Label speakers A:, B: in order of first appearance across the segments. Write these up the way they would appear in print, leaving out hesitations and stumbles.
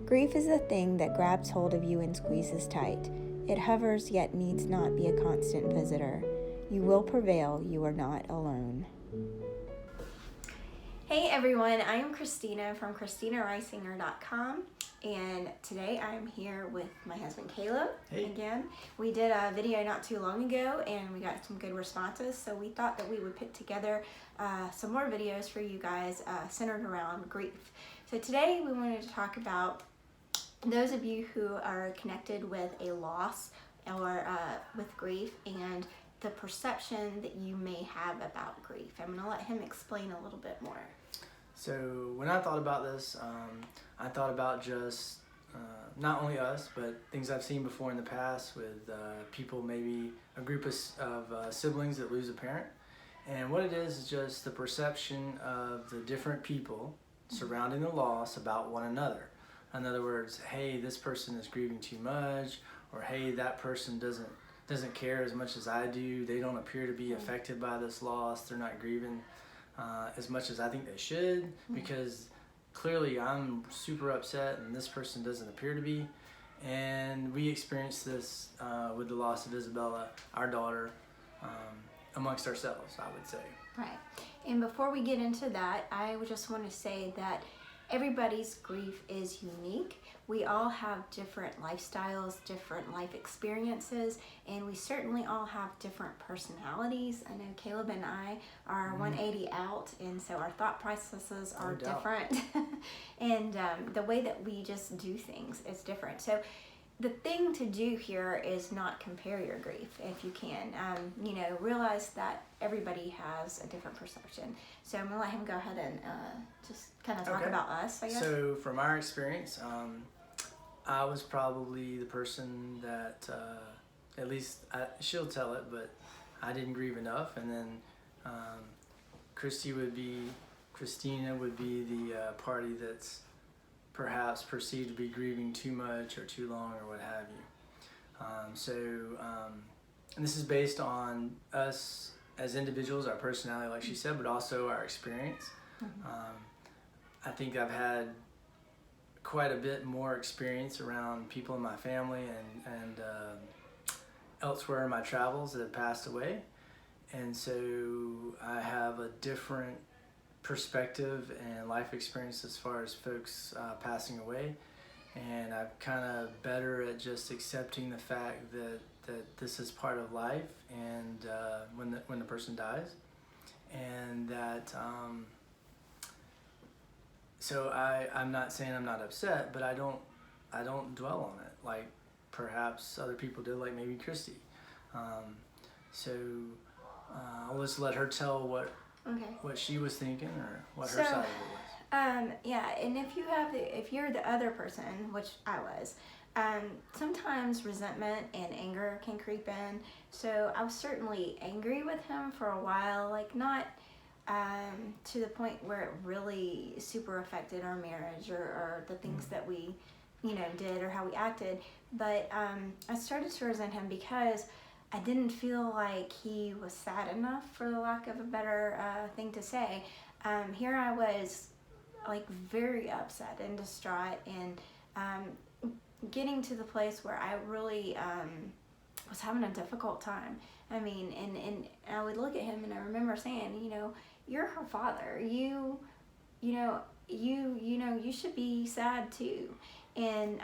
A: Grief is the thing that grabs hold of you and squeezes tight. It hovers yet needs not be a constant visitor. You will prevail, you are not alone. Hey everyone, I am Kristina from KristinaReisinger.com, and today I'm here with my husband Caleb.
B: Hey.
A: Again. We did a video not too long ago and we got some good responses, so we thought that we would put together some more videos for you guys centered around grief. So today we wanted to talk about those of you who are connected with a loss or with grief and the perception that you may have about grief. I'm going to let him explain a little bit more.
B: So when I thought about this, I thought about just not only us, but things I've seen before in the past with people, maybe a group of siblings that lose a parent. And what it is just the perception of the different people surrounding the loss about one another. In other words, hey, this person is grieving too much, or hey, that person doesn't care as much as I do. They don't appear to be affected by this loss. They're not grieving as much as I think they should, because clearly I'm super upset and this person doesn't appear to be. And we experienced this with the loss of Isabella, our daughter, amongst ourselves, I would say.
A: Right. And before we get into that, I would just want to say that everybody's grief is unique. We all have different lifestyles, different life experiences, and we certainly all have different personalities. I know Caleb and I are 180 out, and so our thought processes are different. And the way that we just do things is different. So the thing to do here is not compare your grief if you can. Realize that everybody has a different perception. So I'm going to let him go ahead and just kind of talk about us, I guess.
B: So from our experience, I was probably the person that, at least she'll tell it, but I didn't grieve enough. And then Kristina would be the party that's perhaps perceived to be grieving too much or too long or what have you. And this is based on us as individuals, our personality, like she said, but also our experience. I think I've had quite a bit more experience around people in my family and elsewhere in my travels that have passed away. And so I have a different perspective and life experience as far as folks passing away, and I'm kind of better at just accepting the fact that this is part of life, and when the person dies, and that so I'm not saying I'm not upset, but I don't dwell on it like perhaps other people do, like maybe Christy. I'll just let her tell what she was thinking or what her side of it was.
A: And if you're the other person, which I was, sometimes resentment and anger can creep in. So I was certainly angry with him for a while, like not to the point where it really super affected our marriage or the things that we, did or how we acted. But I started to resent him because I didn't feel like he was sad enough, for the lack of a better thing to say. Here I was, like, very upset and distraught, and getting to the place where I really was having a difficult time. I mean, and I would look at him, and I remember saying, you're her father. You should be sad too. And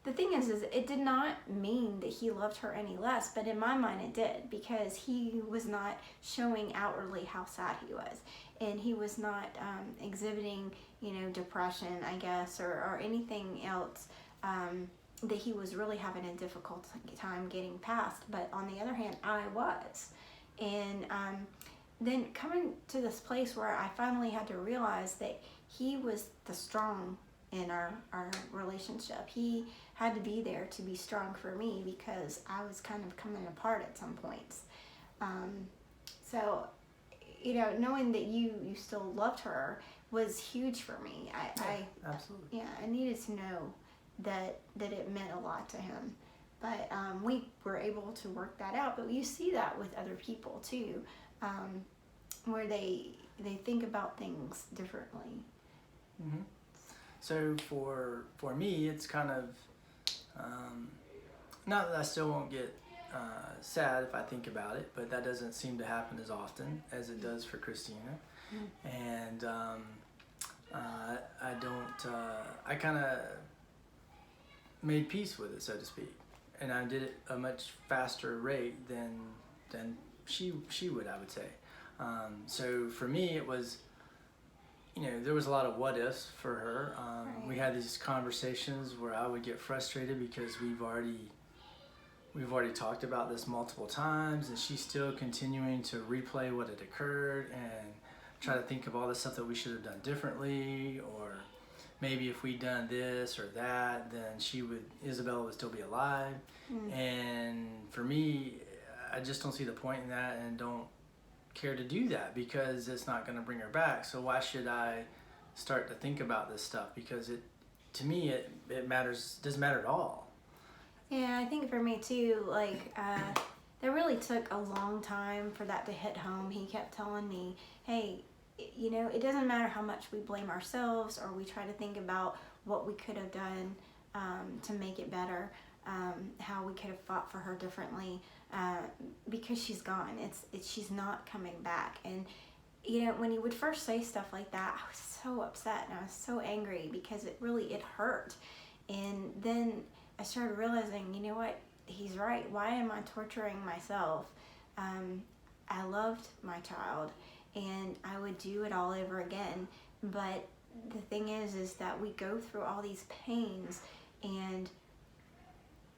A: the thing is it did not mean that he loved her any less, but in my mind it did, because he was not showing outwardly how sad he was, and he was not exhibiting, depression, I guess, or anything else that he was really having a difficult time getting past. But on the other hand, I was. And then coming to this place where I finally had to realize that he was the strong in our relationship. He had to be there to be strong for me, because I was kind of coming apart at some points. Knowing that you still loved her was huge for me.
B: Absolutely.
A: I needed to know that it meant a lot to him. But we were able to work that out. But you see that with other people too, where they think about things differently.
B: Mm-hmm. So for me, it's kind of not that I still won't get sad if I think about it, but that doesn't seem to happen as often as it does for Kristina. And I don't. I kind of made peace with it, so to speak, and I did it a much faster rate than she would, I would say. So for me, it was, there was a lot of what ifs for her.
A: Right.
B: We had these conversations where I would get frustrated because we've already talked about this multiple times, and she's still continuing to replay what had occurred and try to think of all the stuff that we should have done differently, or maybe if we'd done this or that, then Isabella would still be alive. And for me, I just don't see the point in that, and don't care to do that because it's not going to bring her back. So why should I start to think about this stuff? Because to me, it matters, doesn't matter at all.
A: Yeah, I think for me too, like, that really took a long time for that to hit home. He kept telling me, hey, it doesn't matter how much we blame ourselves or we try to think about what we could have done to make it better, how we could have fought for her differently, because she's gone. She's not coming back. And, when he would first say stuff like that, I was so upset and I was so angry because it hurt. And then I started realizing, you know what, he's right. Why am I torturing myself? I loved my child and I would do it all over again. But the thing is that we go through all these pains, and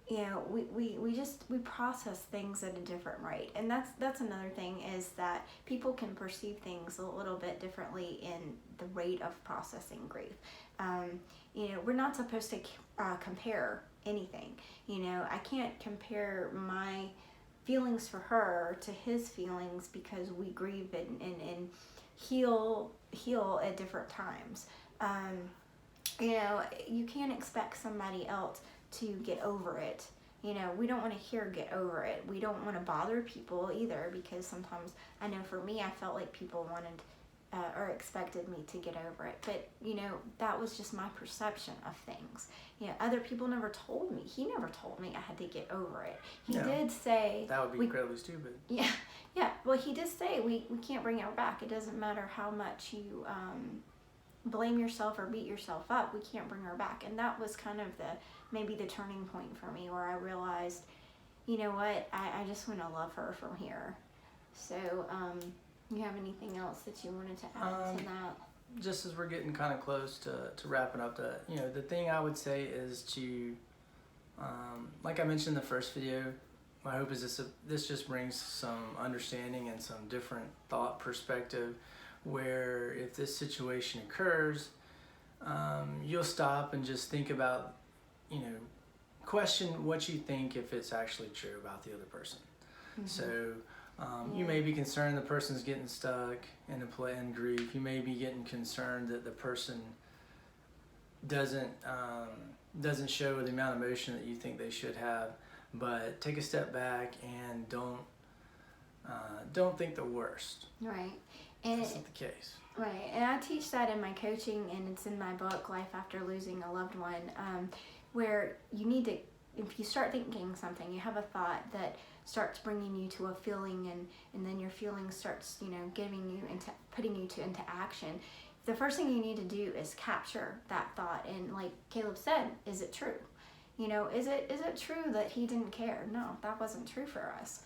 A: we process things at a different rate. And that's another thing, is that people can perceive things a little bit differently in the rate of processing grief. We're not supposed to compare anything. I can't compare my feelings for her to his feelings, because we grieve and heal at different times. You can't expect somebody else to get over it. We don't want to hear get over it. We don't want to bother people either, because sometimes, I know for me, I felt like people wanted or expected me to get over it. But, that was just my perception of things. Other people never told me. He never told me I had to get over it. He did say...
B: That would be incredibly stupid.
A: Yeah. Well, he did say we can't bring her back. It doesn't matter how much you blame yourself or beat yourself up. We can't bring her back. And that was kind of maybe the turning point for me, where I realized, you know what, I just want to love her from here. So, you have anything else that you wanted to add to that?
B: Just as we're getting kind of close to wrapping up, the thing I would say is to, like I mentioned in the first video, my hope is this just brings some understanding and some different thought perspective, where if this situation occurs, you'll stop and just think about, question what you think if it's actually true about the other person. So you may be concerned the person's getting stuck in grief. You may be getting concerned that the person doesn't show the amount of emotion that you think they should have. But take a step back and don't think the worst.
A: Right. And
B: that's not the case.
A: Right. And I teach that in my coaching, and it's in my book, Life After Losing a Loved One, where you need to, if you start thinking something, you have a thought that starts bringing you to a feeling, and then your feeling starts, putting you into action. The first thing you need to do is capture that thought. And like Caleb said, is it true? Is it true that he didn't care? No, that wasn't true for us.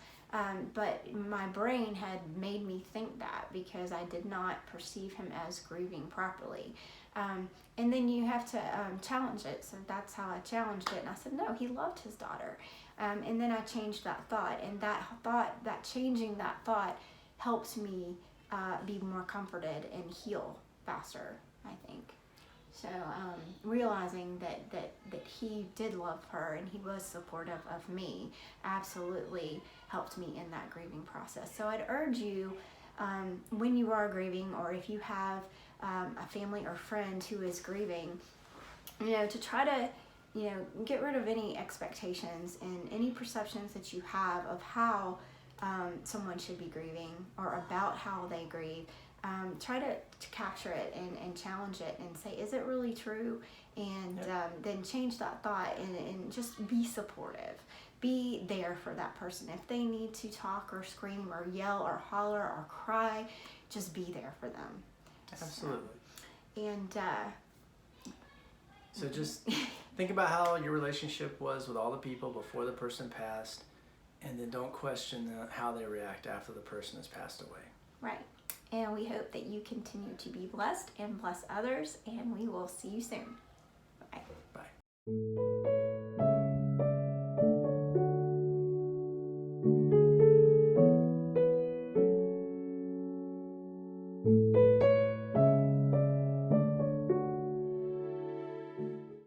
A: But my brain had made me think that, because I did not perceive him as grieving properly. And then you have to challenge it. So that's how I challenged it. And I said, no, he loved his daughter. And then I changed that thought. And changing that thought helped me be more comforted and heal faster, I think. So realizing that he did love her and he was supportive of me absolutely helped me in that grieving process. So I'd urge you, when you are grieving, or if you have a family or friend who is grieving, to try to, get rid of any expectations and any perceptions that you have of how someone should be grieving or about how they grieve. try to capture it and challenge it and say, is it really true? And then change that thought and just be supportive. Be there for that person. If they need to talk or scream or yell or holler or cry, just be there for them.
B: Absolutely.
A: So
B: just think about how your relationship was with all the people before the person passed, and then don't question how they react after the person has passed away.
A: Right. And we hope that you continue to be blessed and bless others, and we will see you soon. Bye.
B: Bye.